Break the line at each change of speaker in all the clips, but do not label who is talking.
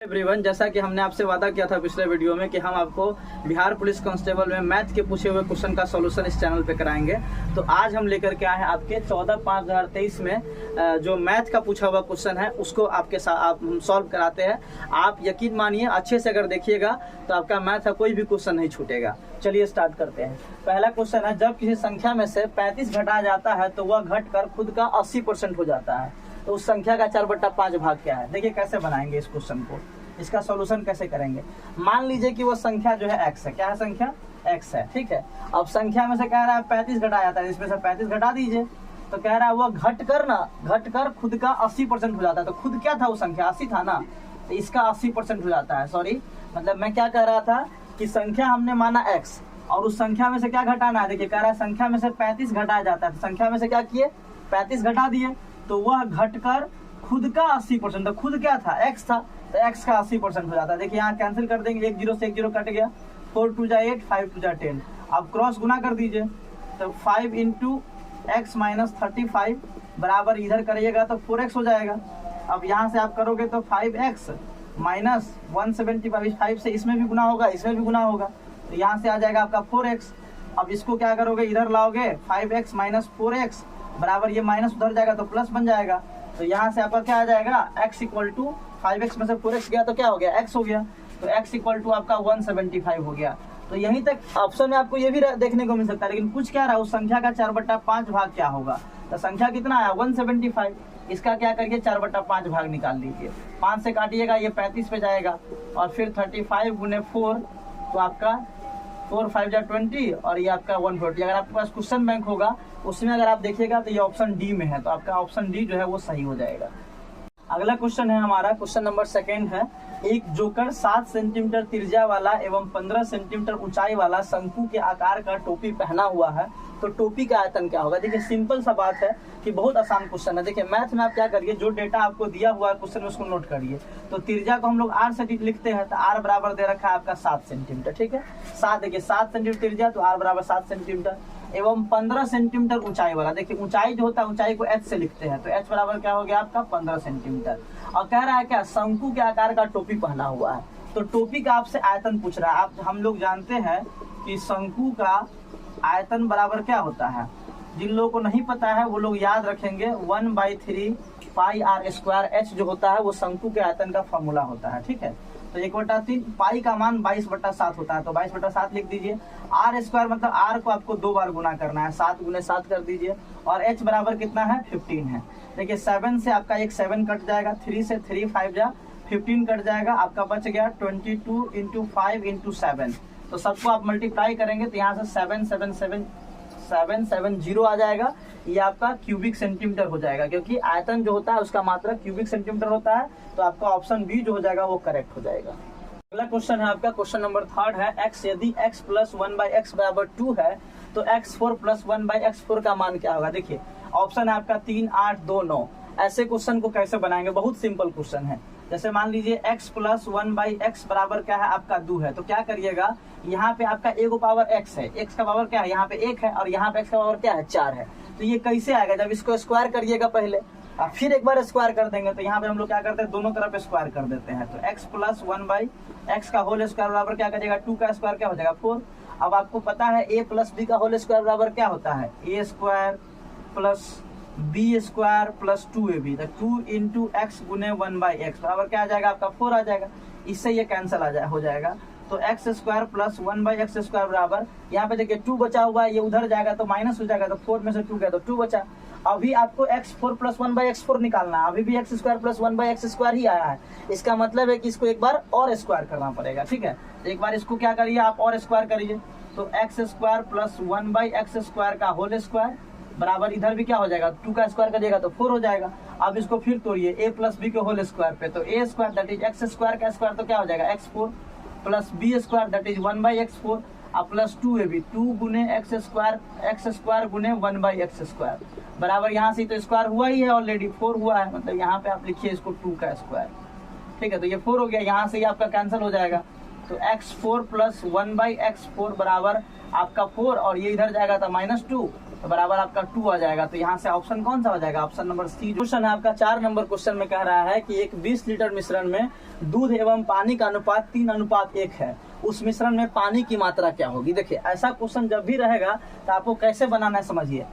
Everyone, जैसा कि हमने आपसे वादा किया था पिछले वीडियो में कि हम आपको बिहार पुलिस कांस्टेबल में मैथ के पूछे हुए क्वेश्चन का सॉल्यूशन इस चैनल पे कराएंगे। तो आज हम लेकर के आए हैं आपके 14/5/2023 में जो मैथ का पूछा हुआ क्वेश्चन है उसको आपके साथ आप सॉल्व कराते हैं। आप यकीन मानिए अच्छे से अगर देखिएगा तो आपका मैथ का कोई भी क्वेश्चन नहीं छूटेगा। चलिए स्टार्ट करते हैं। पहला क्वेश्चन है, जब किसी संख्या में से 35 घटाया जाता है तो वह घटकर खुद का 80% हो जाता है, तो उस संख्या का 4/5 भाग क्या है। देखिए कैसे बनाएंगे इस क्वेश्चन को, इसका सॉल्यूशन कैसे करेंगे। मान लीजिए कि वो संख्या जो है x है। क्या है संख्या? x है, ठीक है। अब संख्या में से कह रहा है 35 घटाया जाता है, इसमें से 35 घटा दीजिए। तो कह रहा है वो घटकर खुद का 80% हो जाता है। तो खुद क्या था? वो संख्या 80 था ना, तो इसका 80% हो जाता है। सॉरी, मतलब मैं क्या कह रहा था कि संख्या हमने माना x और उस संख्या में से क्या घटाना है। देखिए कह रहा है संख्या में से 35 घटाया जाता है, तो संख्या में से क्या किए? 35 घटा दिए, तो वह घटकर खुद का 80%। तो खुद क्या था? x था, तो x का 80% हो जाता है। देखिए यहाँ कैंसिल कर देंगे, 1 0 से 1 0 कट गया, 4 2 जा 8, 5 2 जा 10। अब क्रॉस गुना कर दीजिए, तो 5 इंटू x माइनस 35 बराबर इधर करिएगा तो 4x हो जाएगा। अब यहाँ से आप करोगे तो 5x माइनस 175, 5 से इसमें भी गुना होगा, इसमें भी गुना होगा, तो यहाँ से आ जाएगा आपका 4x। अब इसको क्या करोगे? इधर लाओगे, 5x माइनस 4x बराबर ये माइनस उधर जाएगा तो प्लस बन जाएगा। तो यहाँ से आपका क्या आ जाएगा? x इक्वल टू 5x में से 4x गया तो क्या हो गया? x हो गया। तो x इक्वल टू आपका 175 हो गया। तो यहीं तक ऑप्शन में आपको ये भी देखने को मिल सकता है, लेकिन पूछ क्या रहा है उस संख्या का 4/5 भाग क्या होगा। तो संख्या कितना है? 175। इसका क्या करिए? 4/5 भाग निकाल लीजिए। 5 से काटिएगा, ये 35 पे जाएगा, और फिर 35 गुने 4, तो आपका 4 5 जा 20 और ये आपका 140। अगर आपके पास क्वेश्चन बैंक होगा उसमें अगर आप देखिएगा तो ये ऑप्शन डी में है, तो आपका ऑप्शन डी जो है वो सही हो जाएगा। अगला क्वेश्चन है हमारा, क्वेश्चन नंबर 2 है। एक जोकर 7 सेंटीमीटर त्रिज्या वाला एवं 15 सेंटीमीटर ऊंचाई वाला शंकु के आकार का टोपी पहना हुआ है, तो टोपी का आयतन क्या होगा। देखिए सिंपल सा बात है कि बहुत आसान क्वेश्चन है। देखिए मैथ में आप क्या करिए, जो डेटा आपको दिया हुआ है क्वेश्चन में उसको नोट करिए। तो त्रिज्या को हम लोग r से लिखते हैं, तो r बराबर दे रखा है आपका 7 सेंटीमीटर, ठीक है। 7 देखिए 7 सेंटीमीटर त्रिज्या, तो r बराबर 7 सेंटीमीटर एवं 15 सेंटीमीटर ऊंचाई वाला। देखिए ऊंचाई जो होता है ऊंचाई को h से लिखते हैं, तो h बराबर क्या हो गया आपका 15 सेंटीमीटर। और कह रहा है क्या? शंकु के आकार का टोपी पहना हुआ है, तो टोपी का आपसे आयतन पूछ रहा है। आप हम लोग जानते हैं कि शंकु का आयतन बराबर क्या होता है। जिन लोगों को नहीं पता है वो लोग याद रखेंगे 1/3 पाई r स्क्वायर। h जो होता है वो शंकु के आयतन का फॉर्मूला होता है, ठीक है। तो 1/3 पाई का मान 22/7 होता है, तो 22/7 लिख दीजिए। r स्क्वायर मतलब r को आपको 2 बार गुना करना है, 7 गुने 7 कर दीजिए, और h बराबर कितना है? 15 है। देखिए 7 से आपका एक 7 कट जाएगा, 3 से 3 5 जा 15 कट जाएगा, आपका बच गया 22 इंटू 5 इंटू 7। तो सबको आप मल्टीप्लाई करेंगे तो यहाँ से 770 आ जाएगा। ये आपका क्यूबिक सेंटीमीटर हो जाएगा, क्योंकि आयतन जो होता है उसका मात्रा क्यूबिक सेंटीमीटर होता है। तो आपका ऑप्शन बी जो हो जाएगा वो करेक्ट हो जाएगा। अगला क्वेश्चन है आपका, क्वेश्चन नंबर 3 है। x यदि x प्लस 1/x बराबर 2 है तो x4 प्लस 1/x4 का मान क्या होगा। देखिए ऑप्शन है आपका 3 8 2 9। ऐसे क्वेश्चन को कैसे बनाएंगे? बहुत सिंपल क्वेश्चन है। जैसे मान लीजिए x प्लस 1/x बराबर क्या है आपका 2 है, तो क्या करिएगा, यहाँ पे आपका a को पावर x है, x का पावर क्या है? यहाँ पे 1 है, और यहाँ पे x का पावर क्या है? 4 है। तो ये कैसे आएगा? जब इसको स्क्वायर करिएगा पहले और फिर एक बार स्क्वायर कर देंगे, तो यहाँ पे हम लोग क्या करते हैं, दोनों तरफ स्क्वायर कर देते हैं। तो x प्लस 1/x का होल स्क्वायर बराबर क्या करिएगा? 2 का स्क्वायर क्या हो जाएगा? 4। अब आपको पता है a प्लस b का होल स्क्वायर बराबर क्या होता है? a square plus b square plus 2ab। तो 2 इंटू एक्स गुने 1/x बराबर क्या आ जाएगा आपका? 4 आ जाएगा। इससे ये कैंसिल हो जाएगा। तो x square plus 1/x square बराबर, यहाँ पे देखिए 2 बचा हुआ है, ये उधर जाएगा तो माइनस हो जाएगा, तो 4 में से 2 गया तो 2 बचा। अभी आपको x4 प्लस 1/x4 निकालना है, अभी भी x square plus 1/x square ही आया है। इसका मतलब है कि इसको एक बार और स्क्वायर करना पड़ेगा, ठीक है। एक बार इसको क्या करिए आप और स्क्वायर करिए, तो x square plus 1/x square का होल स्क्वायर बराबर इधर भी क्या हो जाएगा? 2 का स्क्वायर करिएगा तो 4 हो जाएगा। अब इसको फिर तोड़िए a प्लस b के होल स्क्वायर पे, तो a square that is x square का स्क्वायर तो क्या हो जाएगा? x4 plus b square that is 1/x4 और प्लस 2ab, 2 गुने x स्क्वायर गुने 1/x स्क्वायर बराबर, यहाँ से तो स्क्वायर हुआ ही है ऑलरेडी, 4 हुआ है, मतलब यहाँ पे आप लिखिए इसको 2 का स्क्वायर, ठीक है। तो ये 4 हो गया, यहाँ से आपका कैंसिल हो जाएगा। तो x4 प्लस 1/x4 बराबर आपका 4, और ये इधर जाएगा तो -2, तो बराबर आपका 2 आ जाएगा। तो यहाँ से ऑप्शन कौन सा हो जाएगा, ऑप्शन नंबर सी। क्वेश्चन है आपका 4 नंबर क्वेश्चन में कह रहा है कि एक 20 लीटर मिश्रण में दूध एवं पानी का अनुपात 3:1 है, उस मिश्रण में पानी की मात्रा क्या होगी। देखिए ऐसा क्वेश्चन जब भी रहेगा तो आपको कैसे बनाना है समझिए।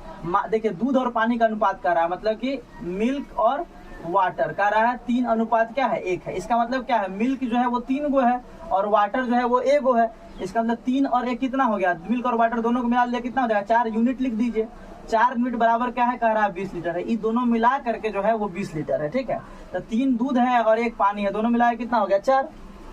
देखिए दूध और पानी का अनुपात कह रहा है, मतलब कि मिल्क और वाटर कह रहा है 3:1 है। इसका मतलब क्या है, मिल्क जो है वो 3 गो है और वाटर जो है वो 1 गो है। इसका मतलब 3 और 1 कितना हो गया, मिल्क और वाटर दोनों को मिला लिया कितना हो जाएगा, 4 यूनिट लिख दीजिए। 4 यूनिट बराबर क्या है, कह रहा है 20 लीटर है। ये दोनों मिला करके जो है वो 20 लीटर है, ठीक है। तो 3 दूध है और 1 पानी है, दोनों मिला कितना हो गया 4,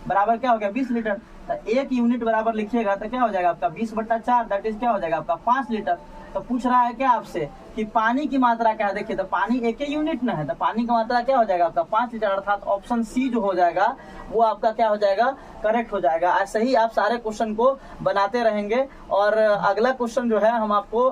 बराबर क्या हो गया 20 लीटर। तो 1 यूनिट बराबर लिखिएगा तो क्या हो जाएगा आपका 20/4, दैट इज क्या हो जाएगा आपका 5 लीटर। तो पूछ रहा है क्या आपसे कि पानी की मात्रा क्या है। देखिए तो पानी 1 यूनिट ना है, तो पानी की मात्रा क्या हो जाएगा आपका 5 लीटर, अर्थात ऑप्शन सी जो हो जाएगा वो आपका क्या हो जाएगा, करेक्ट हो जाएगा। ऐसे ही आप सारे क्वेश्चन को बनाते रहेंगे और अगला क्वेश्चन जो है हम आपको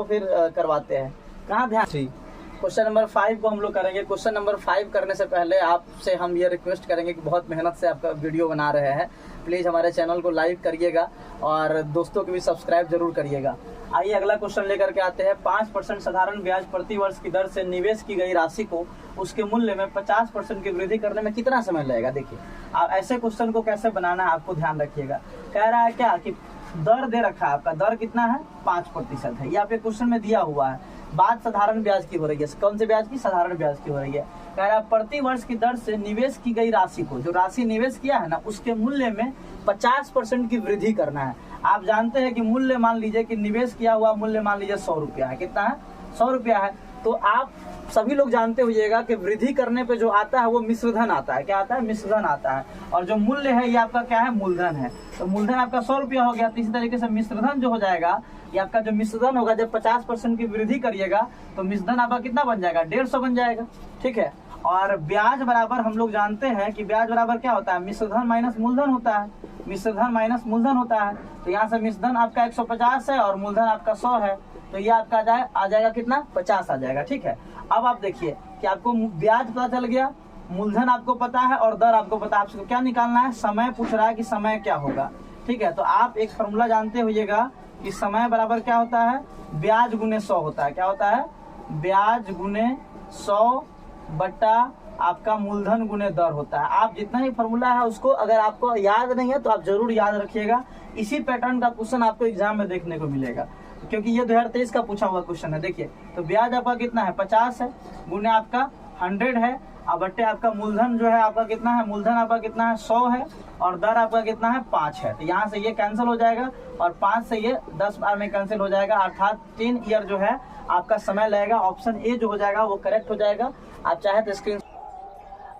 फिर करवाते हैं। कहाँ ध्यान, क्वेश्चन नंबर 5 को हम लोग करेंगे। क्वेश्चन नंबर 5 करने से पहले आपसे हम ये रिक्वेस्ट करेंगे कि बहुत मेहनत से आपका वीडियो बना रहे हैं, प्लीज़ हमारे चैनल को लाइक करिएगा और दोस्तों को भी सब्सक्राइब जरूर करिएगा। आइए अगला क्वेश्चन लेकर के आते हैं। 5% साधारण ब्याज प्रति वर्ष की दर से निवेश की गई राशि को उसके मूल्य में 50% की वृद्धि करने में कितना समय लगेगा। देखिए आप ऐसे क्वेश्चन को कैसे बनाना है आपको ध्यान रखिएगा। कह रहा है क्या कि दर दे रखा है, आपका दर कितना है 5% है, ये आपके क्वेश्चन में दिया हुआ है। बात साधारण ब्याज की हो रही है, कौन से ब्याज की, साधारण ब्याज की हो रही है। कह रहा है प्रति वर्ष की दर से निवेश की गई राशि को, जो राशि निवेश किया है ना, उसके मूल्य में 50% की वृद्धि करना है। आप जानते हैं कि मूल्य मान लीजिए कि निवेश किया हुआ मूल्य मान लीजिए 100 रुपया है, कितना है 100 रुपया है। तो आप सभी लोग जानते होइएगा कि वृद्धि करने पे जो आता है वो मिश्रधन आता है। क्या आता है, मिश्रधन आता है। और जो मूल्य है ये आपका क्या है, मूलधन है। तो मूलधन आपका 100 रुपया हो गया। तो इसी तरीके से मिश्रधन जो हो जाएगा, ये आपका जो मिश्रधन होगा, जब 50% की वृद्धि करिएगा तो मिश्रधन आपका कितना बन जाएगा, 150 बन जाएगा, ठीक है। और ब्याज बराबर हम लोग जानते हैं कि ब्याज बराबर क्या होता है, मिश्रधन माइनस मूलधन होता है, मिश्रधन माइनस मूलधन होता है। तो यहाँ से मिश्रधन आपका 150 है और मूलधन आपका 100 है, तो ये आपका आ जाएगा कितना 50 आ जाएगा, ठीक है। अब आप देखिए कि आपको ब्याज पता चल गया, मूलधन आपको पता है और दर आपको पता है। आपको क्या निकालना है, समय पूछ रहा है कि समय क्या होगा, ठीक है। तो आप एक फॉर्मूला जानते होइएगा कि समय बराबर क्या होता है, ब्याज गुने 100 होता है। क्या होता है, ब्याज गुने 100 बट्टा आपका मूलधन गुने दर होता है। आप जितना ही फॉर्मूला है उसको अगर आपको याद नहीं है तो आप जरूर याद रखिएगा। इसी पैटर्न का क्वेश्चन आपको एग्जाम में देखने को मिलेगा, क्योंकि ये 2023 का पूछा हुआ क्वेश्चन है। देखिए तो ब्याज आपका कितना है 50 है, गुने आपका 100 है, और बट्टे आपका मूलधन जो है आपका कितना है, मूलधन आपका कितना है 100 है, और दर आपका कितना है 5 है। तो यहाँ से ये कैंसिल हो जाएगा और 5 से ये 10 बार में कैंसिल हो जाएगा, अर्थात 10 ईयर जो है आपका समय लगेगा। ऑप्शन ए जो हो जाएगा वो करेक्ट हो जाएगा। आप चाहे तो स्क्रीन।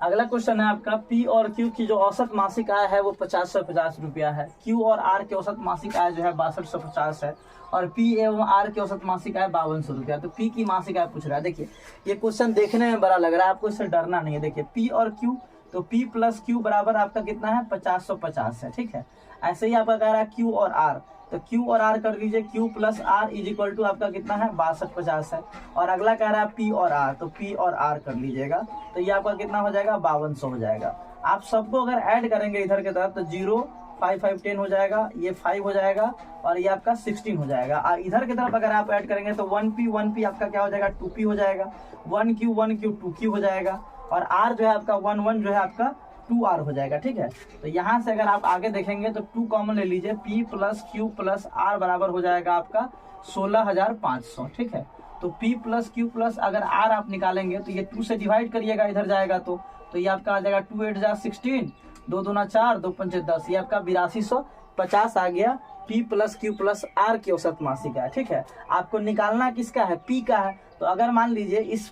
अगला क्वेश्चन है आपका, पी और क्यू की जो औसत मासिक आय है वो 5050 रुपया है। क्यू और आर की औसत मासिक आय जो है 6250 है, और पी एवं आर की औसत मासिक आय 5200 रुपया। तो पी की मासिक आय पूछ रहा है। देखिए ये क्वेश्चन देखने में बड़ा लग रहा है, आपको इससे डरना नहीं है। देखिए पी और क्यू, तो पी प्लस क्यू बराबर आपका कितना है 5050 है, ठीक है। ऐसे ही आपका कह रहा है क्यू और आर, तो क्यू और आर कर लीजिए, Q plus R is equal to आपका कितना है 6250 है। और अगला कह रहा है पी और आर, तो पी और आर कर लीजिएगा, तो ये आपका कितना हो जाएगा 5200 हो जाएगा। आप सबको अगर ऐड करेंगे इधर के तरफ तो 0 5 5 10 हो जाएगा, ये 5 हो जाएगा और ये आपका 16 हो जाएगा। और इधर की तरफ अगर आप ऐड करेंगे तो 1p आपका क्या हो जाएगा 2p हो जाएगा, 1q 2q हो जाएगा, और r जो है आपका 1 जो है आपका 2r हो जाएगा, ठीक है। तो यहाँ से अगर आप आगे देखेंगे तो 2 कॉमन ले लीजिए, p plus Q plus r बराबर हो जाएगा आपका 16500, ठीक है। तो p प्लस क्यू प्लस अगर r आप निकालेंगे तो ये 2 से डिवाइड करिएगा इधर जाएगा तो ये आपका आ जाएगा 2 8 जा 16, 2 दूना 4, 2 पंचे 10, ये आपका 8250 आ गया। p plus Q plus r की औसत मासिक है, ठीक है। आपको निकालना किसका है, p का है। तो अगर मान लीजिए इस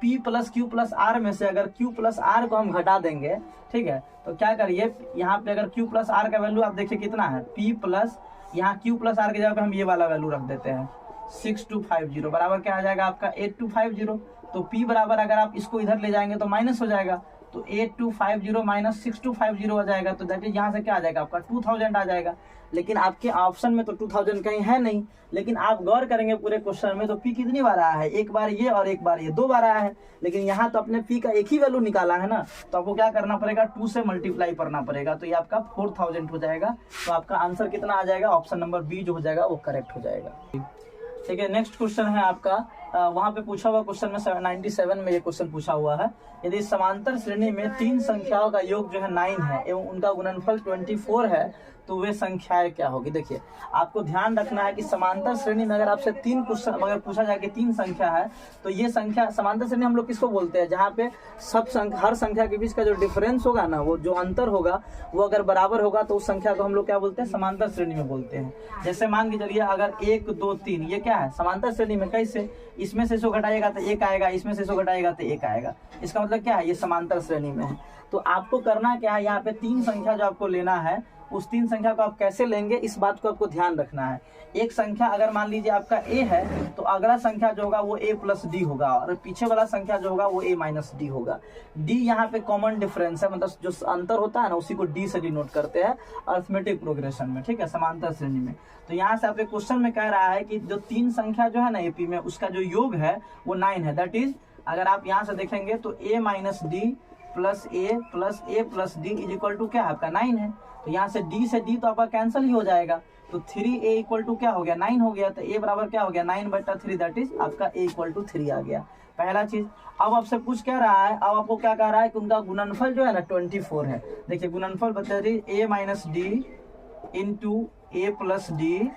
p plus Q plus r में से अगर q प्लस r को हम घटा देंगे, ठीक है, तो क्या करिए यहाँ पे अगर q प्लस r का वैल्यू आप देखिए कितना है, p प्लस यहाँ q प्लस r की जगह पे हम ये वाला वैल्यू रख देते हैं 6250 बराबर क्या आ जाएगा आपका 8250। तो p बराबर अगर आप इसको इधर ले जाएंगे तो माइनस हो जाएगा, तो 8250 माइनस 6250 आ जाएगा, तो दैट इज यहाँ से क्या आ जाएगा आपका 2000 आ जाएगा। लेकिन आपके ऑप्शन में तो 2000 कहीं है नहीं, लेकिन आप गौर करेंगे पूरे क्वेश्चन में तो पी कितनी बार आया है, एक बार ये और एक बार ये, 2 बार आया है। लेकिन यहाँ तो अपने पी का एक ही वैल्यू निकाला है ना, तो आपको क्या करना पड़ेगा, 2 से मल्टीप्लाई करना पड़ेगा, तो ये आपका 4000 हो जाएगा। तो आपका आंसर कितना आ जाएगा, ऑप्शन नंबर बी जो हो जाएगा वो करेक्ट हो जाएगा। ठीक है, नेक्स्ट क्वेश्चन है आपका वहां पे पूछा हुआ क्वेश्चन में 97 में ये क्वेश्चन पूछा हुआ है, यदि समांतर श्रेणी में 3 संख्याओं का योग जो है 9 है एवं उनका गुणनफल 24 है तो वे संख्याएं क्या होगी। देखिए आपको ध्यान रखना है कि समांतर श्रेणी में अगर आपसे 3 क्वेश्चन अगर पूछा जाए कि 3 संख्या है तो ये संख्या समांतर श्रेणी हम लोग किसको बोलते हैं, जहाँ पे हर संख्या के बीच का जो डिफरेंस होगा ना, वो जो अंतर होगा वो अगर बराबर होगा तो उस संख्या को हम लोग क्या बोलते हैं, समांतर श्रेणी में बोलते हैं। जैसे मान के चलिए अगर 1 2 3 ये क्या है समांतर श्रेणी में, कैसे, इसमें से 100 घटाएगा तो 1 आएगा, इसमें से 100 घटाएगा तो 1 आएगा, इसका मतलब क्या है, ये समांतर श्रेणी में है। तो आपको करना क्या है, यहाँ पे 3 संख्या जो आपको लेना है उस 3 संख्या को आप कैसे लेंगे इस बात को आपको ध्यान रखना है। एक संख्या अगर मान लीजिए आपका a है तो अगला संख्या जो होगा वो a प्लस डी होगा और पीछे वाला संख्या जो होगा वो a माइनस डी होगा। d यहाँ पे कॉमन डिफरेंस है, मतलब जो अंतर होता है ना उसी को d से डिनोट करते हैं अरिथमेटिक प्रोग्रेशन में, ठीक है, समांतर श्रेणी में। तो यहाँ से आपके क्वेश्चन में कह रहा है कि जो 3 संख्या जो है ना एपी में उसका जो योग है वो 9 है। दैट इज अगर आप यहाँ से देखेंगे तो a minus D plus a plus D is equal to क्या है आपका 9 है। तो यहाँ से d से d तो आपका कैंसिल ही हो जाएगा, तो 3a इक्वल टू क्या हो गया 9 हो गया, तो a बराबर क्या हो गया 9/3, दैट इज आपका a इक्वल टू 3 आ गया। पहला चीज। अब आपसे पूछ क्या रहा है, अब आपको क्या कह रहा है कि उनका गुणनफल जो है ना 24 है। देखिए गुणनफल बता रही a minus D into a plus D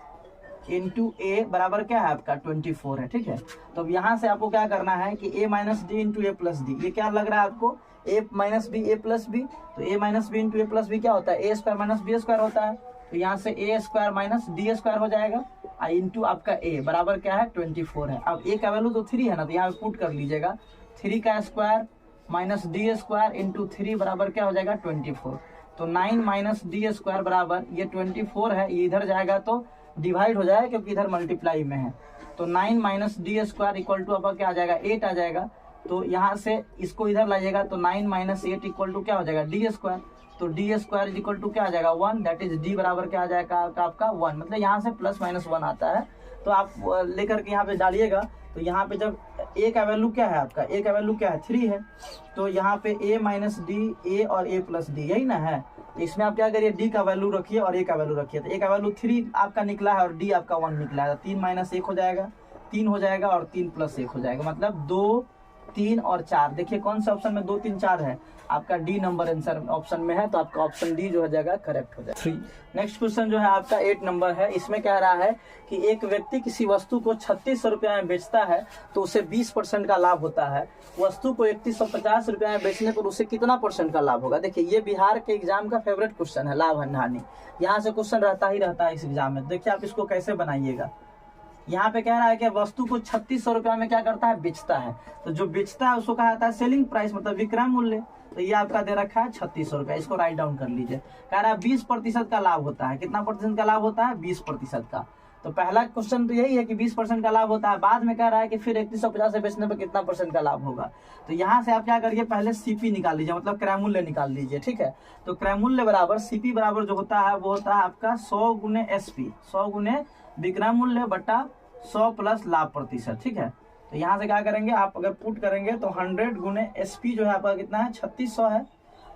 into A बराबर क्या है आपका 24 है, ठीक है। तो अब यहाँ से आपको क्या करना है कि a minus D into A plus D, ये क्या लग रहा है आपको a minus B A plus B, तो a minus B into A plus B क्या होता है a square minus B square होता है, तो यहाँ से a square minus D square हो जाएगा इंटू आपका a बराबर क्या है 24 है। अब a का वैल्यू तो 3 है ना, तो यहाँ पे पुट कर लीजिएगा 3 का square minus D square into 3 बराबर क्या हो जाएगा 24। तो 9 माइनस डी स्क्वायर बराबर ये 24 है, ये इधर जाएगा तो डिवाइड हो जाएगा क्योंकि इधर मल्टीप्लाई में है। तो 9 minus D square equal to आपका क्या आ जाएगा 8 आ जाएगा। तो यहाँ से इसको इधर लाइएगा तो 9 माइनस 8 इक्वल टू क्या हो जाएगा डी स्क्वायर, तो D square is equal to क्या आ जाएगा 1, दैट इज डी बराबर क्या आ जाएगा आपका 1, मतलब यहाँ से प्लस माइनस 1 आता है। तो आप लेकर के यहाँ पे डालिएगा, तो यहाँ पे जब a का वैल्यू क्या है आपका, a का वैल्यू क्या है 3 है, तो यहाँ पे a माइनस डी a और a प्लस डी यही ना है। तो इसमें आप क्या करिए d का वैल्यू रखिए और a का वैल्यू रखिए, तो a का वैल्यू 3 आपका निकला है और d आपका 1 निकला है, 3 माइनस 1 हो जाएगा 3 हो जाएगा और 3 प्लस 1 हो जाएगा, मतलब 2 3 और 4। देखिए कौन सा ऑप्शन में 2 3 4 है, आपका डी नंबर आंसर ऑप्शन में है, तो आपका ऑप्शन डी जो हो जाएगा करेक्ट हो जाएगा 3। नेक्स्ट क्वेश्चन जो है आपका 8 नंबर है, इसमें कह रहा है कि एक व्यक्ति किसी वस्तु को 3600 रुपये में बेचता है तो उसे 20% का लाभ होता है, वस्तु को 3150 रुपये में बेचने पर उसे कितना % का लाभ होगा। देखिए ये बिहार के एग्जाम का फेवरेट क्वेश्चन है, लाभ हानि, यहाँ से क्वेश्चन रहता ही रहता है इस एग्जाम में। देखिए आप इसको कैसे बनाइएगा। यहाँ पे कह रहा है कि वस्तु को 3600 रुपये में क्या करता है बेचता है, तो जो बेचता है उसको कहा जाता है सेलिंग प्राइस, मतलब विक्रय मूल्य। तो ये आपका दे रखा है 3600 रुपये, इसको राइट डाउन कर लीजिए। कह रहा है 20% का लाभ होता है, कितना % का लाभ होता है 20% का। तो पहला क्वेश्चन तो यही है कि 20% का लाभ होता है, बाद में कह रहा है कि फिर 3150 से बेचने पर कितना % का लाभ होगा। तो यहाँ से आप क्या करिए पहले सीपी निकाल लीजिए, मतलब क्रय मूल्य निकाल लीजिए, ठीक है। तो क्रय मूल्य बराबर सीपी बराबर जो होता है वो होता है आपका 100 गुने एसपी, 100 गुने विक्रय मूल्य बटा 100 प्लस लाभ %, ठीक है। तो यहाँ से क्या करेंगे आप अगर पुट करेंगे तो 100 गुने एसपी जो है आपका कितना है 3600 है,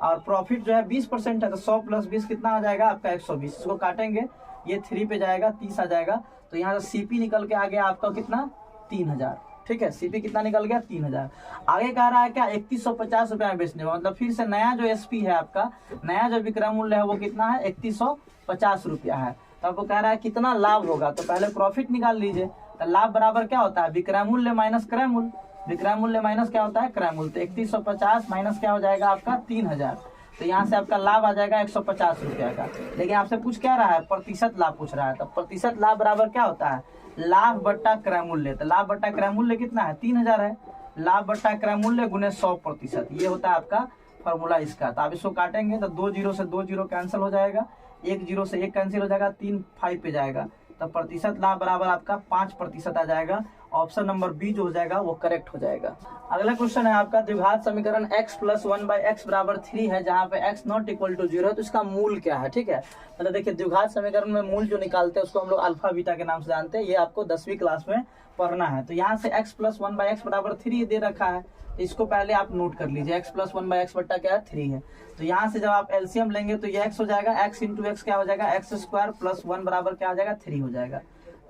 और प्रॉफिट जो है 20% है, तो 100 प्लस 20 कितना आ जाएगा आपका 120। इसको काटेंगे ये 3 पे जाएगा 30 आ जाएगा, तो यहाँ से सीपी निकल के आ गया आपका कितना 3000, ठीक है। सीपी कितना निकल गया 3000। आगे कह रहा है क्या 3150 रुपये में बेचने का, मतलब फिर से नया जो एसपी है आपका, नया जो विक्रय मूल्य है वो कितना है 3150 रुपया है। तो आपको कह रहा है कितना लाभ होगा, तो पहले प्रॉफिट निकाल लीजिए। तो लाभ बराबर क्या होता है विक्रय मूल्य माइनस क्रय मूल्य, विक्रय मूल्य माइनस क्या होता है क्रय मूल्य, तो 3150 माइनस क्या हो जाएगा आपका 3000। तो यहाँ से आपका लाभ आ जाएगा 150 रुपया का। लेकिन आपसे पूछ क्या रहा है प्रतिशत लाभ पूछ रहा है, तो प्रतिशत लाभ बराबर क्या होता है लाभ बट्टा क्रय मूल्य। तो लाभ बट्टा क्रय मूल्य कितना है 3000 है, लाभ बट्टा क्रय मूल्य गुने 100%, ये होता है आपका फॉर्मूला इसका। तो आप इसको काटेंगे तो 2 0 से 2 0 कैंसिल हो जाएगा, 1 0 से 1 कैंसिल हो जाएगा, 3 5 पे जाएगा, तो प्रतिशत लाभ बराबर आपका 5% आ जाएगा। ऑप्शन नंबर बी जो हो जाएगा वो करेक्ट हो जाएगा। अगला क्वेश्चन है आपका द्विघात समीकरण x + 1/x = 3 है, जहाँ पे x ≠ = 0 है, तो इसका मूल क्या है। ठीक है, मतलब देखिए द्विघात समीकरण में मूल जो निकालते हैं उसको हम लोग अल्फा बीटा के नाम से जानते हैं। ये आपको 10वीं क्लास में पढ़ना है। तो यहाँ से x + 1/x = 3 दे रखा है, इसको पहले आप नोट कर लीजिए। x + 1/x बट्टा क्या है 3 है। तो यहाँ से जब आप एलसीएम लेंगे तो ये x हो जाएगा, x × x क्या हो जाएगा, x² + 1 बराबर क्या हो जाएगा 3 हो जाएगा।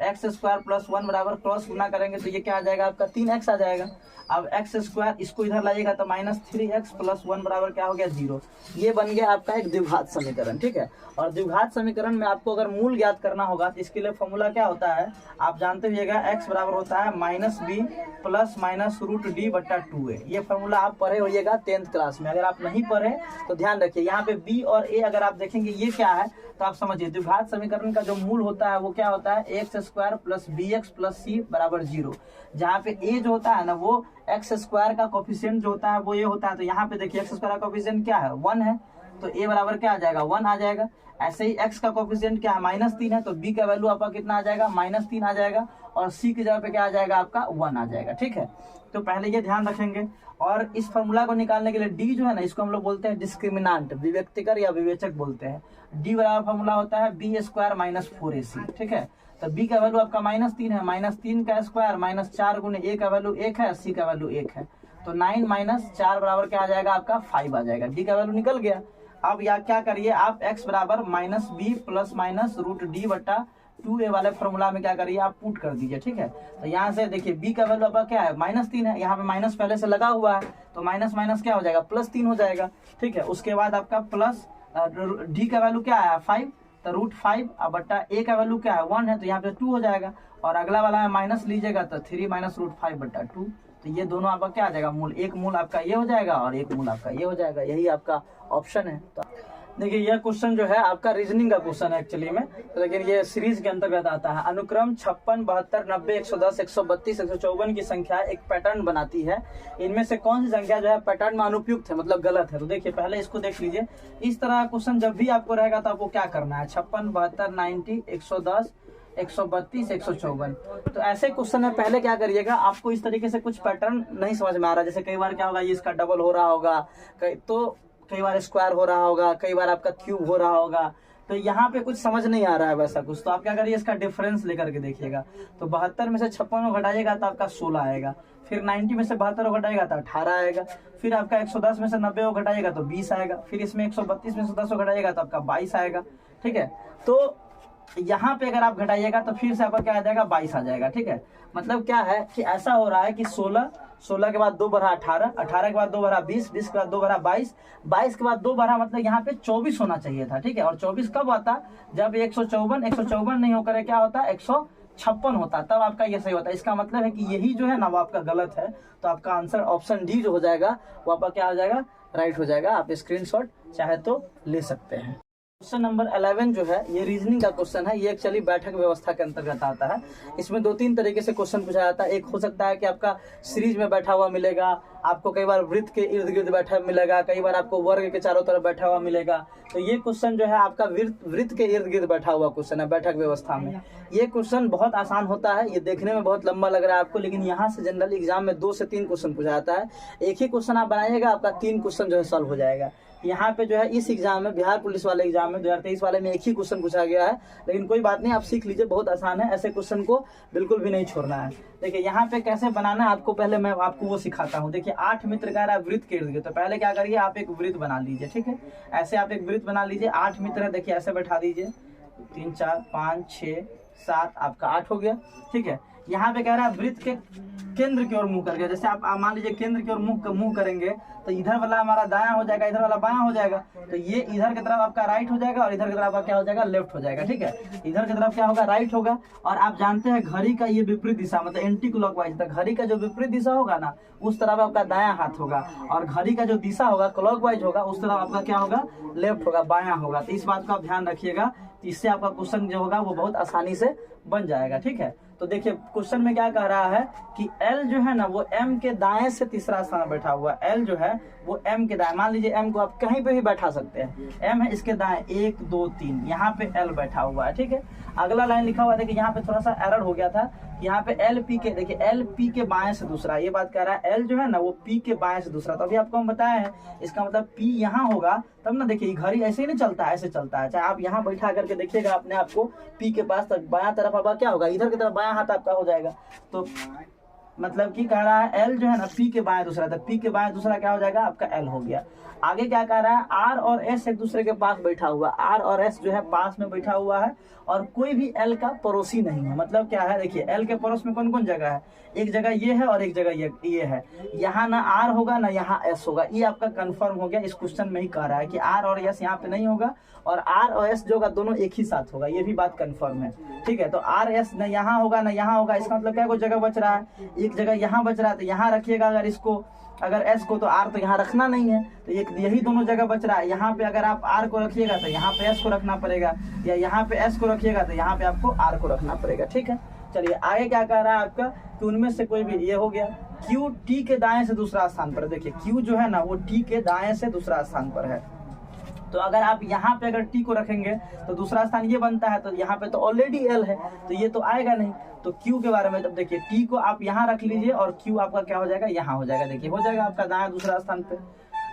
x² + 1 बराबर क्रॉस गुना करेंगे तो ये क्या आ जाएगा आपका 3x आ जाएगा। अब x² इसको इधर लाइएगा तो -3x + 1 बराबर क्या हो गया 0। ये बन गया आपका एक द्विघात समीकरण। ठीक है, और द्विघात समीकरण में आपको अगर मूल ज्ञात करना होगा तो इसके लिए फॉर्मूला क्या होता है आप जानते होइएगा, x बराबर होता है -b ± √d/2a। ये फॉर्मूला आप पढ़े होइएगा 10th क्लास में। अगर आप नहीं पढ़े तो ध्यान रखिए, यहाँ पे b और a अगर आप देखेंगे ये क्या है तो आप समझिए द्विघात समीकरण का जो मूल होता है वो क्या होता है x² + bx + c = 0। जहाँ पे a जो होता है ना वो x² का कोफिशिएंट जो होता है वो ये होता है। तो यहाँ पे देखिए x² का कोफिशिएंट क्या है 1 है, तो a बराबर क्या आ जाएगा 1 आ जाएगा। ऐसे ही x का कोफिशिएंट क्या है -3 है, तो b का वैल्यू आपका कितना आ जाएगा -3 आ जाएगा, और c की जगह पे क्या आ जाएगा आपका 1 आ जाएगा। ठीक है, तो पहले ये ध्यान रखेंगे। और इस फॉर्मूला को निकालने के लिए d जो है ना इसको हम लोग बोलते हैं डिस्क्रिमिनांट, विवेक्तिकर या विवेचक बोलते हैं। d बराबर फॉर्मूला होता है b² - 4ac। ठीक है, तो b का वैल्यू आपका -3 है, -3 का स्क्वायर -4 × a का वैल्यू 1 है, c का वैल्यू 1 है, तो 9 - 4 बराबर क्या आ जाएगा आपका 5 आ जाएगा। d का वैल्यू निकल गया। अब या क्या करिए आप x बराबर -b ± √d/2a वाले फॉर्मूला में क्या करिए आप पुट कर दीजिए। ठीक है, तो यहाँ से देखिए b का वैल्यू आपका क्या है -3 है, यहाँ पे माइनस पहले से लगा हुआ है तो माइनस माइनस क्या हो जाएगा +3 हो जाएगा। ठीक है, उसके बाद आपका प्लस d का वैल्यू क्या है 5, तो √5 बट्टा a का वैल्यू क्या है 1 है, तो यहाँ पे 2 हो जाएगा। और अगला वाला है माइनस लीजिएगा तो 3 - √5/2। तो ये दोनों आपका क्या आ जाएगा मूल, एक मूल आपका ये हो जाएगा और एक मूल आपका ये हो जाएगा। यही आपका ऑप्शन है। तो देखिए यह क्वेश्चन जो है आपका रीजनिंग का क्वेश्चन है एक्चुअली में, तो लेकिन ये सीरीज के अंतर्गत आता है। अनुक्रम 56, 72, 90, 110, 132, 154 की संख्या एक पैटर्न बनाती है। इनमें से कौन सी संख्या जो है पैटर्न में अनुपयुक्त है, मतलब गलत है। तो देखिए पहले इसको देख लीजिए। इस तरह का क्वेश्चन जब भी आपको रहेगा तो आपको क्या करना है 56, 72, 90, 110, 132, 154। तो ऐसे क्वेश्चन में पहले क्या करिएगा, आपको इस तरीके से कुछ पैटर्न नहीं समझ में आ रहा, जैसे कई बार क्या होगा ये इसका डबल हो रहा होगा, कई बार स्क्वायर हो रहा होगा, कई बार आपका क्यूब हो रहा होगा, तो यहाँ पे कुछ समझ नहीं आ रहा है वैसा कुछ। तो आप क्या करिए इसका डिफरेंस लेकर के देखिएगा। तो 72 में से 56 घटाइएगा तो आपका 16 आएगा, फिर 90 में से 72 घटाइएगा तो 18 आएगा, फिर आपका 110 में से 90 घटाइएगा तो 20 आएगा, फिर इसमें 132 में से 10 घटाइएगा तो आपका 22 आएगा। ठीक है, तो यहाँ पे अगर आप घटाइएगा तो फिर से आपका क्या आ जाएगा 22 आ जाएगा। ठीक है, मतलब क्या है कि ऐसा हो रहा है कि 16 के बाद 2 बढ़ा 18, 18 के बाद 2 बढ़ा 20, 20 के बाद 2 बढ़ा 22, 22 के बाद 2 बढ़ा, मतलब यहाँ पे 24 होना चाहिए था। ठीक है, और 24 कब आता जब 154 नहीं होकर क्या होता 156 होता, तब आपका ये सही होता है। इसका मतलब है कि यही जो है ना वो आपका गलत है। तो आपका आंसर ऑप्शन डी जो हो जाएगा वो आपका क्या हो जाएगा राइट हो जाएगा। आप स्क्रीनशॉट चाहे तो ले सकते हैं। क्वेश्चन नंबर 11 जो है ये रीजनिंग का क्वेश्चन है। ये एक्चुअली बैठक व्यवस्था के अंतर्गत आता है। इसमें 2-3 तरीके से क्वेश्चन पूछा जाता है। एक हो सकता है कि आपका सीरीज में बैठा हुआ मिलेगा, आपको कई बार वृत्त के इर्द गिर्द बैठा मिलेगा, कई बार आपको वर्ग के चारों तरफ बैठा हुआ मिलेगा। तो ये क्वेश्चन जो है आपका वृत्त के इर्द गिर्द बैठा हुआ क्वेश्चन है बैठक व्यवस्था में। ये क्वेश्चन बहुत आसान होता है, ये देखने में बहुत लंबा लग रहा है आपको, लेकिन यहाँ से जनरल एग्जाम में 2 से 3 क्वेश्चन पूछा जाता है। एक ही क्वेश्चन आप बनाइएगा, आपका 3 क्वेश्चन जो है सॉल्व हो जाएगा। यहाँ पे जो है इस एग्जाम में, बिहार पुलिस वाले एग्जाम में 2023 वाले में एक ही क्वेश्चन पूछा गया है, लेकिन कोई बात नहीं, आप सीख लीजिए, बहुत आसान है। ऐसे क्वेश्चन को बिल्कुल भी नहीं छोड़ना है। देखिए यहाँ पे कैसे बनाना है आपको, पहले मैं आपको वो सिखाता हूँ। देखिए 8 मित्र कह रहा है वृत्त के इर्द गिर्द, तो पहले क्या करिए आप एक वृत्त बना लीजिए। ठीक है, ऐसे आप एक वृत्त बना लीजिए। 8 मित्र है, देखिए ऐसे बैठा दीजिए, 3 4 5 6 7, आपका 8 हो गया। ठीक है, यहाँ पे कह रहा है वृत्त के केंद्र की ओर मुंह करके, जैसे आप मान लीजिए केंद्र की ओर मुंह करेंगे तो इधर वाला हमारा दायां हो जाएगा, इधर वाला बायां हो जाएगा। तो ये इधर की तरफ आपका राइट हो जाएगा और इधर की तरफ आपका क्या हो जाएगा लेफ्ट हो जाएगा। ठीक है, इधर की तरफ क्या होगा राइट होगा। और आप जानते हैं घड़ी का ये विपरीत दिशा, मतलब एंटी क्लॉकवाइज, घड़ी का जो विपरीत दिशा होगा ना उस तरफ आपका दायां हाथ होगा, और घड़ी का जो दिशा होगा क्लॉकवाइज होगा उस तरफ आपका क्या होगा लेफ्ट होगा, बायां होगा। तो इस बात को आप ध्यान रखिएगा, इससे आपका क्वेश्चन जो होगा वो बहुत आसानी से बन जाएगा। ठीक है, तो देखिए क्वेश्चन में क्या कह रहा है कि L जो है ना वो M के दाएं से तीसरा स्थान बैठा हुआ है। L जो है वो M के दाएं, मान लीजिए M को आप कहीं पे भी बैठा सकते हैं। M है इसके दाएं 1 2 3, यहाँ पे L बैठा हुआ है। ठीक है, अगला लाइन लिखा हुआ है, देखिए यहाँ पे थोड़ा सा एरर हो गया था, यहाँ पे एल पी के, देखिए एल पी के बाएं से दूसरा, ये बात कह रहा है एल जो है ना वो पी के बाएं से दूसरा। तो अभी आपको हम बताए हैं, इसका मतलब पी यहाँ होगा तब ना, देखिए घड़ी ऐसे ही नहीं चलता है, ऐसे चलता है। चाहे आप यहाँ बैठा करके देखिएगा अपने आप को, पी के पास तक बायां तरफ आपका क्या होगा, इधर की तरफ बायां हाथ आपका हो जाएगा। तो मतलब कि कह रहा है एल जो है ना पी के बाएं दूसरा, तो पी के बाएं दूसरा क्या हो जाएगा आपका एल हो गया। आगे क्या कह रहा है, आर और एस एक दूसरे के पास बैठा हुआ, आर और एस जो है पास में बैठा हुआ है और कोई भी एल का पड़ोसी नहीं है। मतलब क्या है, देखिए एल के पड़ोस में कौन कौन जगह है, एक जगह ये है और एक जगह ये है। यहाँ ना आर होगा ना यहाँ एस होगा, ये आपका कंफर्म हो गया। इस क्वेश्चन में ही कह रहा है कि आर और एस यहाँ पे नहीं होगा और आर और एस जो होगा दोनों एक ही साथ होगा, ये भी बात कंफर्म है। ठीक है, तो आर एस न यहाँ होगा ना यहाँ होगा, इसका मतलब क्या कोई जगह बच रहा है, एक जगह यहाँ बच रहा है तो यहाँ रखिएगा अगर इसको, अगर एस को, तो आर तो यहाँ रखना नहीं है, तो एक यही दोनों जगह बच रहा है। यहाँ पे अगर आप आर को रखिएगा तो यहाँ पे एस को रखना पड़ेगा, या यहाँ पे एस को रखिएगा तो यहाँ पे आपको आर को रखना पड़ेगा। ठीक है, चलिए आगे क्या कह रहा है आपका, कि उनमें से कोई भी, ये हो गया क्यू टी के दाएं से दूसरा स्थान पर। देखिए क्यू जो है ना वो टी के दाएं से दूसरा स्थान पर है। तो अगर आप यहाँ पे अगर टी को रखेंगे तो दूसरा स्थान ये बनता है, तो यहाँ पे तो ऑलरेडी एल है तो ये तो आएगा नहीं। तो क्यू के बारे में तब देखिए, टी को आप यहाँ रख लीजिए और क्यू आपका क्या हो जाएगा, यहाँ हो जाएगा। देखिए हो जाएगा आपका दाएं दूसरा स्थान पे।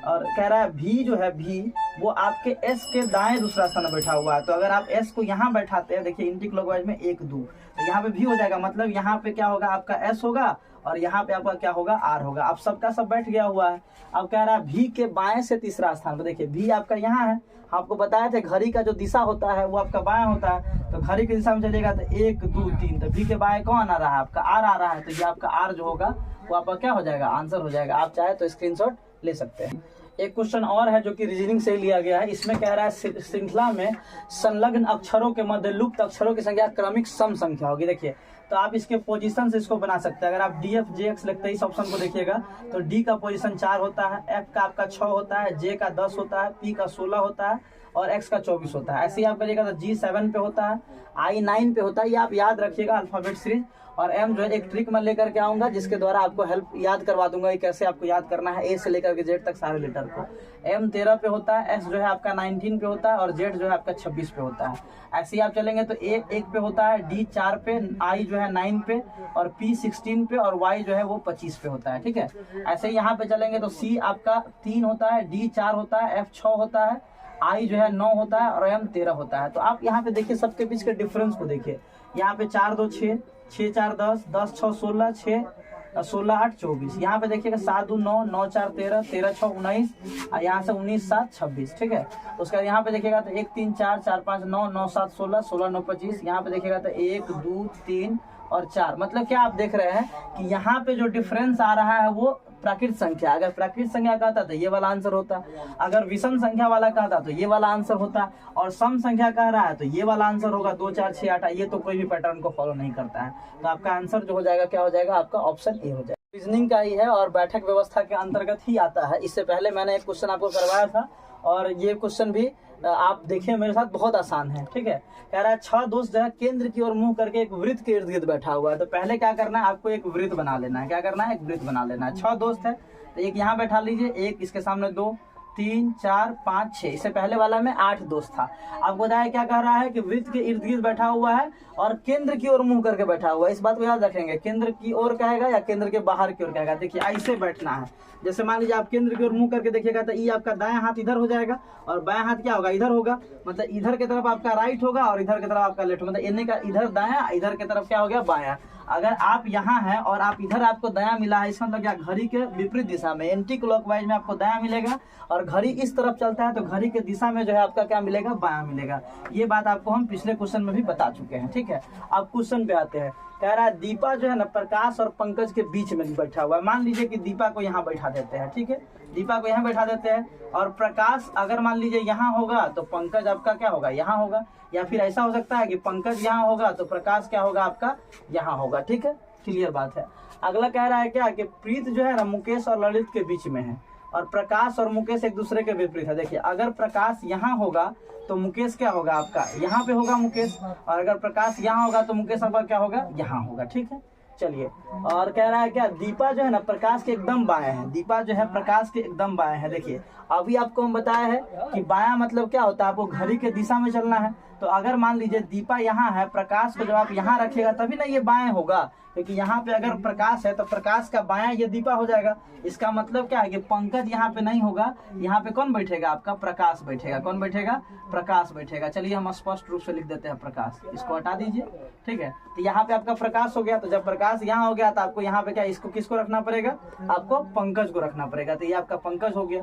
और कह रहा है भी जो है, भी वो आपके एस के दाएं दूसरा स्थान बैठा हुआ है। तो अगर आप एस को यहाँ बैठाते हैं, देखिए एंटी क्लॉकवाइज में 1 2, तो यहाँ पे भी हो जाएगा। मतलब यहाँ पे क्या होगा आपका एस होगा और यहाँ पे आपका क्या होगा आर होगा। अब सबका सब बैठ गया हुआ है। अब कह रहा है भी के बाएं से तीसरा स्थान पर। देखिए भी आपका यहाँ है, आपको बताया था घड़ी का जो दिशा होता है वो आपका बायां होता है, तो घड़ी की दिशा में चलेगा तो 1 2 3, तो भी के बाएं कौन आ रहा है आपका आर आ रहा है। तो ये आपका आर जो होगा वो आपका क्या हो जाएगा, आंसर हो जाएगा। आप चाहे तो स्क्रीनशॉट ले सकते हैं। एक क्वेश्चन और है जो कि रीजनिंग से लिया गया है। इसमें कह रहा है श्रृंखला में संलग्न अक्षरों के मध्य लुप्त अक्षरों की संख्या क्रमिक सम संख्या होगी। देखिए तो आप इसके पोजीशन से इसको बना सकते हैं। अगर आप डी एफ जे एक्स लिखते हैं इस ऑप्शन को देखिएगा तो डी का पोजीशन 4 होता है, एफ का आपका 6 होता है, जे का 10 होता है, पी का 16 होता है और एक्स का 24 होता है। ऐसे ही आप करिएगा तो जी 7 पे होता है, आई 9 पे होता है। ये आप याद रखिएगा अल्फाबेट सीरीज। और एम जो है एक ट्रिक मैं लेकर के आऊंगा जिसके द्वारा आपको हेल्प याद करवा दूंगा कि कैसे आपको याद करना है ए से लेकर के जेड तक सारे लेटर को। एम 13 पे होता है, एस जो है आपका 19 पे होता है और जेड जो है आपका 26 पे होता है। ऐसे ही आप चलेंगे तो ए 1 पे होता है, डी 4 पे, आई जो है 9 पे और पी 16 पे और वाई जो है वो 25 पे होता है। ठीक है, ऐसे ही यहाँ पे चलेंगे तो सी आपका 3 होता है, डी 4 होता है, एफ 6 होता है, आई जो है 9 होता है और एम 13 होता है। तो आप यहाँ पे देखिए सबके बीच के डिफरेंस को देखिए। यहाँ पे 4 2 6, 6 4 10, 10 6 16, 6 16 8 24। यहाँ पे देखिएगा 7 2 9, 9 4 13, 13 6 19 और यहाँ से 19 7 26। ठीक है, उसके बाद यहाँ पे देखिएगा तो 1 3 4 4 5 9, 9 7 16, 16 9 25। यहाँ पे देखिएगा तो 1 2 3 और 4। मतलब क्या आप देख रहे हैं कि यहाँ पे जो डिफरेंस आ रहा है वो प्राकृत संख्या। अगर प्राकृत संख्या कहता तो ये वाला आंसर होता, अगर विषम संख्या वाला कहता तो ये वाला आंसर होता, और सम संख्या कह रहा है तो ये वाला आंसर होगा 2 4 6 8। ये तो कोई भी पैटर्न को फॉलो नहीं करता है, तो आपका आंसर जो हो जाएगा क्या हो जाएगा, आपका ऑप्शन ए हो जाएगा। रीजनिंग का ही है और बैठक व्यवस्था के अंतर्गत ही आता है। इससे पहले मैंने एक क्वेश्चन आपको करवाया था और ये क्वेश्चन भी आप देखिए मेरे साथ, बहुत आसान है। ठीक है, कह रहा है 6 दोस्त जो है केंद्र की ओर मुंह करके एक वृत्त के इर्द गिर्द बैठा हुआ है। तो पहले क्या करना है, आपको एक वृत्त बना लेना है। क्या करना है, एक वृत्त बना लेना है। 6 दोस्त है तो एक यहाँ बैठा लीजिए, एक इसके सामने 2 3 4 5 6। इससे पहले वाला में 8 दोस्त था। आपको बताया क्या कह रहा है कि वृत्त के इर्द गिर्द बैठा हुआ है और केंद्र की ओर मुंह करके बैठा हुआ है। इस बात को याद रखेंगे, केंद्र की ओर कहेगा या केंद्र के बाहर की ओर कहेगा। देखिए ऐसे बैठना है, जैसे मान लीजिए आप केंद्र की ओर मुंह करके देखिएगा तो ये आपका दायां हाथ इधर हो जाएगा और बायां हाथ क्या होगा, इधर होगा। मतलब इधर की तरफ आपका राइट होगा और इधर की तरफ आपका लेफ्ट। मतलब इन्हें का इधर दायां, इधर की तरफ क्या हो गया बायां। अगर आप यहाँ हैं और आप इधर आपको दायां मिला है, इसका मतलब क्या, घड़ी के विपरीत दिशा में एंटी क्लॉकवाइज में आपको दायां मिलेगा और घड़ी इस तरफ चलता है तो घड़ी के दिशा में जो है आपका क्या मिलेगा, बायां मिलेगा। ये बात आपको हम पिछले क्वेश्चन में भी बता चुके हैं। ठीक है, अब क्वेश्चन पे आते हैं। कह रहा है दीपा जो है ना प्रकाश और पंकज के बीच में बैठा हुआ है। मान लीजिए कि दीपा को यहाँ बैठा देते हैं। ठीक है, दीपा को यहाँ बैठा देते हैं और प्रकाश अगर मान लीजिए यहाँ होगा तो पंकज आपका क्या होगा, यहाँ होगा। या फिर ऐसा हो सकता है कि पंकज यहाँ होगा तो प्रकाश क्या होगा, आपका यहाँ होगा। ठीक है, क्लियर बात है। अगला कह रहा है क्या कि प्रीत जो है ना मुकेश और ललित के बीच में है और प्रकाश और मुकेश एक दूसरे के विपरीत है। देखिए अगर प्रकाश यहाँ होगा तो मुकेश क्या होगा, आपका यहाँ पे होगा मुकेश, और अगर प्रकाश यहाँ होगा तो मुकेश आपका क्या होगा, यहाँ होगा। ठीक है, चलिए। और कह रहा है क्या दीपा जो है ना प्रकाश के एकदम बाएं है। दीपा जो है प्रकाश के एकदम बाएं है। देखिए अभी आपको हम बताया है कि बायां मतलब क्या होता है, आपको घड़ी के दिशा में चलना है। तो अगर मान लीजिए दीपा यहाँ है, प्रकाश को जब आप यहाँ रखिएगा तभी ना ये बाएं होगा, क्योंकि यहाँ पे अगर प्रकाश है तो प्रकाश का बायां ये दीपा हो जाएगा। इसका मतलब क्या है कि पंकज यहाँ पे नहीं होगा, यहाँ पे कौन बैठेगा? आपका प्रकाश बैठेगा। कौन बैठेगा? प्रकाश बैठेगा। चलिए हम स्पष्ट रूप से लिख देते हैं प्रकाश, इसको हटा दीजिए, ठीक है। तो यहाँ पे आपका प्रकाश हो गया, तो जब प्रकाश यहाँ हो गया तो आपको यहाँ पे क्या, इसको किसको रखना पड़ेगा? आपको पंकज को रखना पड़ेगा। तो ये आपका पंकज हो गया।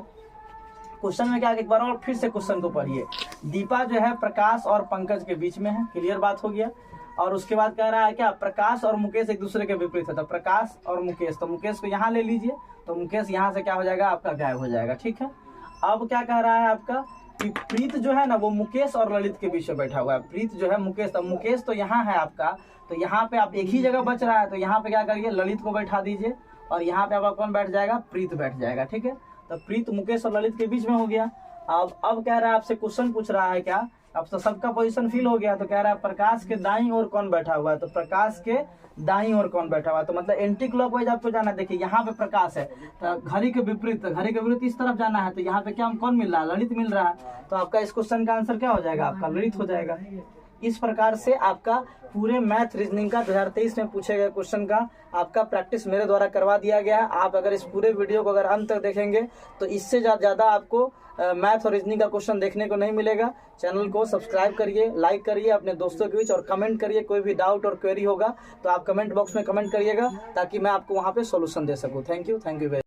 क्वेश्चन में क्या, एक बार और फिर से क्वेश्चन को पढ़िए। दीपा जो है प्रकाश और पंकज के बीच में है, क्लियर बात हो गया। और उसके बाद कह रहा है क्या, प्रकाश और मुकेश एक दूसरे के विपरीत है, तो प्रकाश और मुकेश, तो मुकेश को यहाँ ले लीजिए, तो मुकेश यहाँ से क्या हो जाएगा? आपका गायब हो जाएगा, ठीक है। अब क्या कह रहा है आपका कि प्रीत जो है ना वो मुकेश और ललित के बीच में बैठा हुआ है। प्रीत जो है मुकेश, तो मुकेश तो यहाँ है आपका, तो यहाँ पे आप एक ही जगह बच रहा है, तो यहाँ पे क्या करिए, ललित को बैठा दीजिए, और यहाँ पे आपका कौन बैठ जाएगा? प्रीत बैठ जाएगा, ठीक है। तो प्रीत मुकेश और ललित के बीच में हो गया। अब कह रहा है आपसे, क्वेश्चन पूछ रहा है क्या, अब तो सबका पोजीशन फिल हो गया, तो कह रहा है प्रकाश के दाईं ओर कौन बैठा हुआ है, तो प्रकाश के दाईं ओर कौन बैठा हुआ है, तो मतलब एंटी क्लॉकवाइज आपको जाना है। देखिए यहाँ पे प्रकाश है, तो घड़ी के विपरीत, तो घड़ी के विपरीत इस तरफ जाना है, तो यहाँ पे क्या कौन मिल रहा है? ललित मिल रहा है। तो आपका इस क्वेश्चन का आंसर क्या हो जाएगा? आपका ललित हो जाएगा। इस प्रकार से आपका पूरे मैथ रीजनिंग का 2023 में पूछे गए क्वेश्चन का आपका प्रैक्टिस मेरे द्वारा करवा दिया गया है। आप अगर इस पूरे वीडियो को अगर अंत तक देखेंगे तो इससे ज्यादा आपको मैथ और रीजनिंग का क्वेश्चन देखने को नहीं मिलेगा। चैनल को सब्सक्राइब करिए, लाइक करिए अपने दोस्तों के बीच, और कमेंट करिए। कोई भी डाउट और क्वेरी होगा तो आप कमेंट बॉक्स में कमेंट करिएगा, ताकि मैं आपको वहां पे सॉल्यूशन दे सकूं। Thank you very